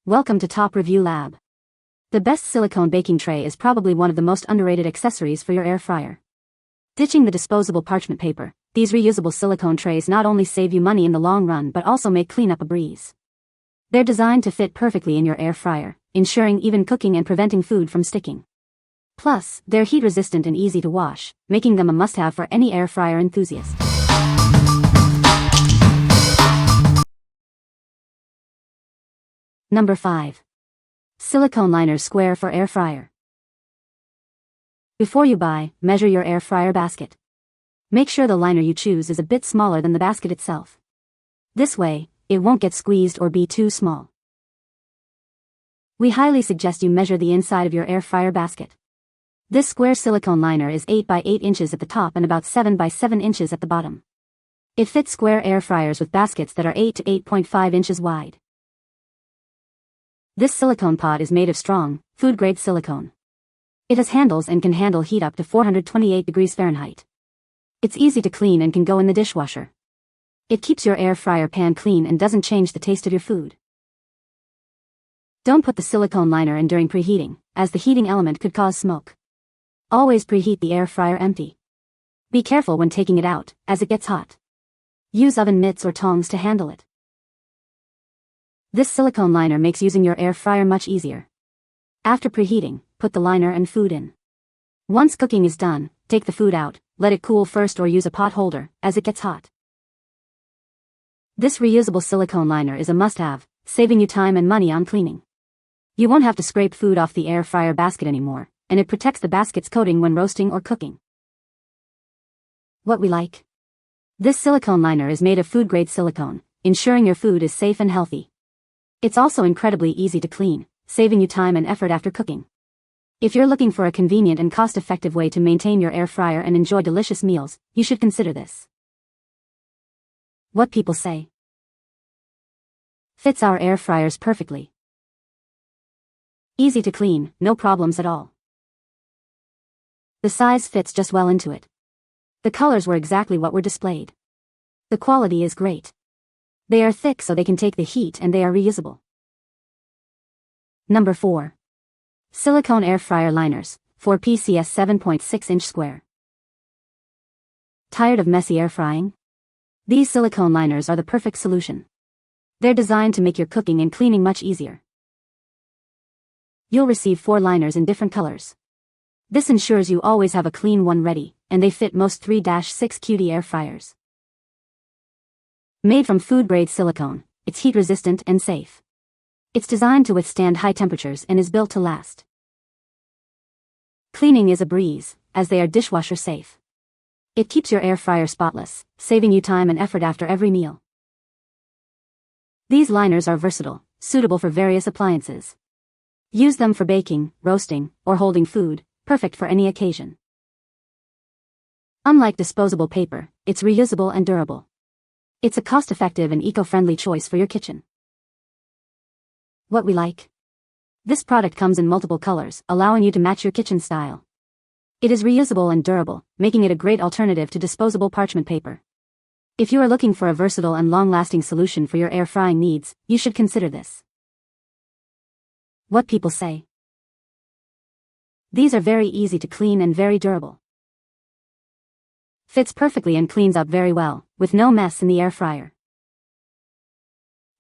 Welcome to Top Review Lab. The best silicone baking tray is probably one of the most underrated accessories for your air fryer. Ditching the disposable parchment paper, these reusable silicone trays not only save you money in the long run but also make cleanup a breeze. They're designed to fit perfectly in your air fryer, ensuring even cooking and preventing food from sticking. Plus, they're heat resistant and easy to wash, making them a must-have for any air fryer enthusiast. Number 5. Silicone liner square for air fryer. Before you buy, measure your air fryer basket. Make sure the liner you choose is a bit smaller than the basket itself. This way, it won't get squeezed or be too small. We highly suggest you measure the inside of your air fryer basket. This square silicone liner is 8 by 8 inches at the top and about 7 by 7 inches at the bottom. It fits square air fryers with baskets that are 8 to 8.5 inches wide. This silicone pot is made of strong, food-grade silicone. It has handles and can handle heat up to 428 degrees Fahrenheit. It's easy to clean and can go in the dishwasher. It keeps your air fryer pan clean and doesn't change the taste of your food. Don't put the silicone liner in during preheating, as the heating element could cause smoke. Always preheat the air fryer empty. Be careful when taking it out, as it gets hot. Use oven mitts or tongs to handle it. This silicone liner makes using your air fryer much easier. After preheating, put the liner and food in. Once cooking is done, take the food out, let it cool first or use a pot holder, as it gets hot. This reusable silicone liner is a must-have, saving you time and money on cleaning. You won't have to scrape food off the air fryer basket anymore, and it protects the basket's coating when roasting or cooking. What we like? This silicone liner is made of food-grade silicone, ensuring your food is safe and healthy. It's also incredibly easy to clean, saving you time and effort after cooking. If you're looking for a convenient and cost-effective way to maintain your air fryer and enjoy delicious meals, you should consider this. What people say. Fits our air fryers perfectly. Easy to clean, no problems at all. The size fits just well into it. The colors were exactly what were displayed. The quality is great. They are thick so they can take the heat and they are reusable. Number 4. Silicone air fryer liners, for PCS 7.6-inch square. Tired of messy air frying? These silicone liners are the perfect solution. They're designed to make your cooking and cleaning much easier. You'll receive 4 liners in different colors. This ensures you always have a clean one ready, and they fit most 3-6QD air fryers. Made from food-grade silicone, it's heat-resistant and safe. It's designed to withstand high temperatures and is built to last. Cleaning is a breeze, as they are dishwasher safe. It keeps your air fryer spotless, saving you time and effort after every meal. These liners are versatile, suitable for various appliances. Use them for baking, roasting, or holding food, perfect for any occasion. Unlike disposable paper, it's reusable and durable. It's a cost-effective and eco-friendly choice for your kitchen. What we like? This product comes in multiple colors, allowing you to match your kitchen style. It is reusable and durable, making it a great alternative to disposable parchment paper. If you are looking for a versatile and long-lasting solution for your air frying needs, you should consider this. What people say. These are very easy to clean and very durable. Fits perfectly and cleans up very well, with no mess in the air fryer.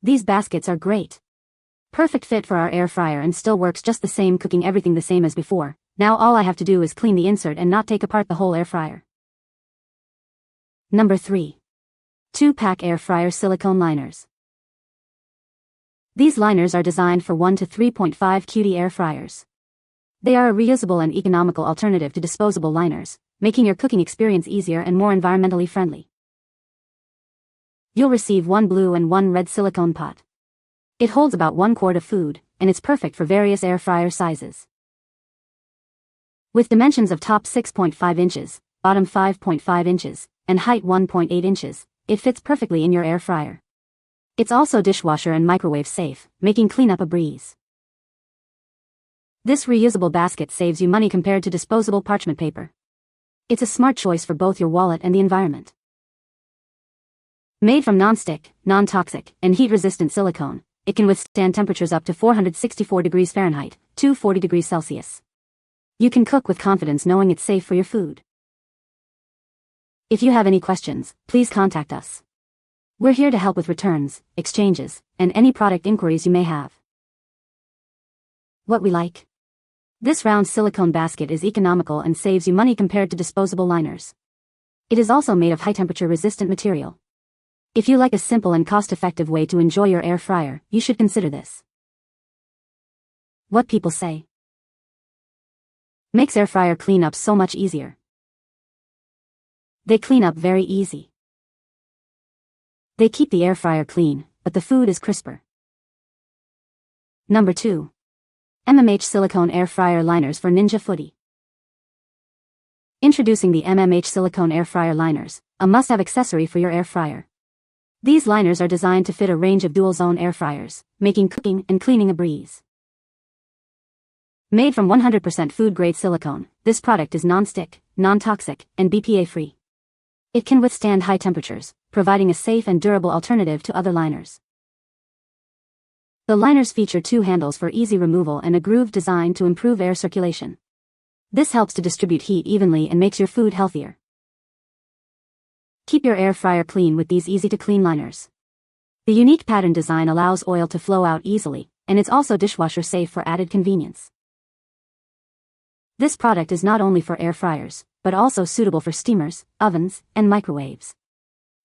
These baskets are great. Perfect fit for our air fryer and still works just the same, cooking everything the same as before. Now all I have to do is clean the insert and not take apart the whole air fryer. Number 3. 2-pack air fryer silicone liners. These liners are designed for 1 to 3.5 QD air fryers. They are a reusable and economical alternative to disposable liners, making your cooking experience easier and more environmentally friendly. You'll receive 1 blue and 1 red silicone pot. It holds about 1 quart of food, and it's perfect for various air fryer sizes. With dimensions of top 6.5 inches, bottom 5.5 inches, and height 1.8 inches, it fits perfectly in your air fryer. It's also dishwasher and microwave safe, making cleanup a breeze. This reusable basket saves you money compared to disposable parchment paper. It's a smart choice for both your wallet and the environment. Made from non-stick, non-toxic, and heat-resistant silicone, it can withstand temperatures up to 464 degrees Fahrenheit, 240 degrees Celsius. You can cook with confidence knowing it's safe for your food. If you have any questions, please contact us. We're here to help with returns, exchanges, and any product inquiries you may have. What we like. This round silicone basket is economical and saves you money compared to disposable liners. It is also made of high-temperature resistant material. If you like a simple and cost-effective way to enjoy your air fryer, you should consider this. What people say. Makes air fryer cleanup so much easier. They clean up very easy. They keep the air fryer clean, but the food is crisper. Number 2. Silicone Air Fryer Liners for Ninja Foodi. Introducing the Silicone Air Fryer Liners, a must-have accessory for your air fryer. These liners are designed to fit a range of dual-zone air fryers, making cooking and cleaning a breeze. Made from 100% food-grade silicone, this product is non-stick, non-toxic, and BPA-free. It can withstand high temperatures, providing a safe and durable alternative to other liners. The liners feature 2 handles for easy removal and a groove designed to improve air circulation. This helps to distribute heat evenly and makes your food healthier. Keep your air fryer clean with these easy-to-clean liners. The unique pattern design allows oil to flow out easily, and it's also dishwasher safe for added convenience. This product is not only for air fryers, but also suitable for steamers, ovens, and microwaves.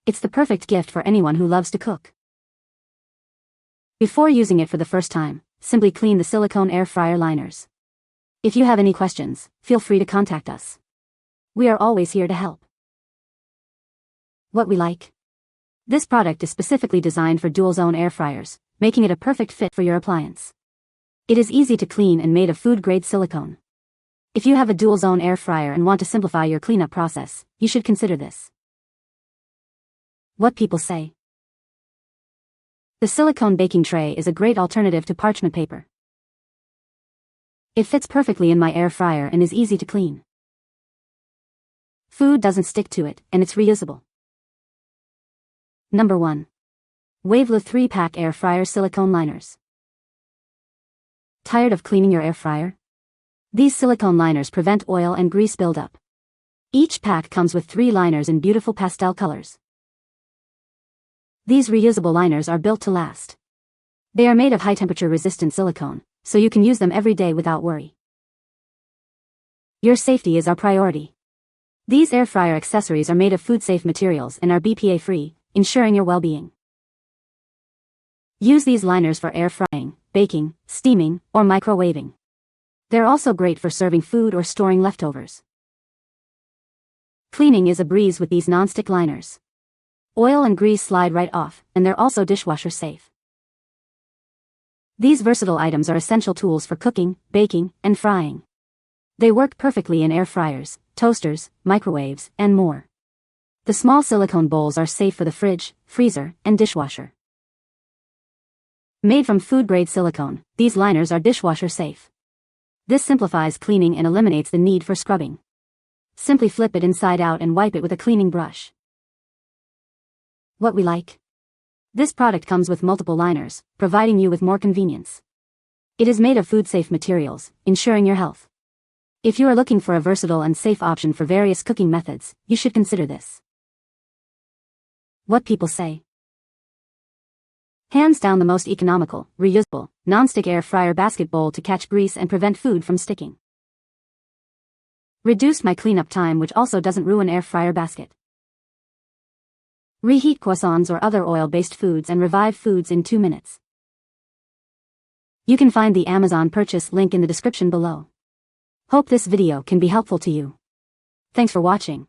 It's the perfect gift for anyone who loves to cook. Before using it for the first time, simply clean the silicone air fryer liners. If you have any questions, feel free to contact us. We are always here to help. What we like. This product is specifically designed for dual-zone air fryers, making it a perfect fit for your appliance. It is easy to clean and made of food-grade silicone. If you have a dual-zone air fryer and want to simplify your cleanup process, you should consider this. What people say. The silicone baking tray is a great alternative to parchment paper. It fits perfectly in my air fryer and is easy to clean. Food doesn't stick to it, and it's reusable. Number 1. WAVELU 3-pack air fryer silicone liners. Tired of cleaning your air fryer? These silicone liners prevent oil and grease buildup. Each pack comes with 3 liners in beautiful pastel colors. These reusable liners are built to last. They are made of high-temperature resistant silicone, so you can use them every day without worry. Your safety is our priority. These air fryer accessories are made of food-safe materials and are BPA-free, ensuring your well-being. Use these liners for air frying, baking, steaming, or microwaving. They're also great for serving food or storing leftovers. Cleaning is a breeze with these non-stick liners. Oil and grease slide right off, and they're also dishwasher safe. These versatile items are essential tools for cooking, baking, and frying. They work perfectly in air fryers, toasters, microwaves, and more. The small silicone bowls are safe for the fridge, freezer, and dishwasher. Made from food-grade silicone, these liners are dishwasher safe. This simplifies cleaning and eliminates the need for scrubbing. Simply flip it inside out and wipe it with a cleaning brush. What we like. This product comes with multiple liners, providing you with more convenience. It is made of food-safe materials, ensuring your health. If you are looking for a versatile and safe option for various cooking methods, you should consider this. What people say. Hands down the most economical, reusable, non-stick air fryer basket bowl to catch grease and prevent food from sticking. Reduced my cleanup time, which also doesn't ruin air fryer basket. Reheat croissants or other oil-based foods and revive foods in 2 minutes. You can find the Amazon purchase link in the description below. Hope this video can be helpful to you. Thanks for watching.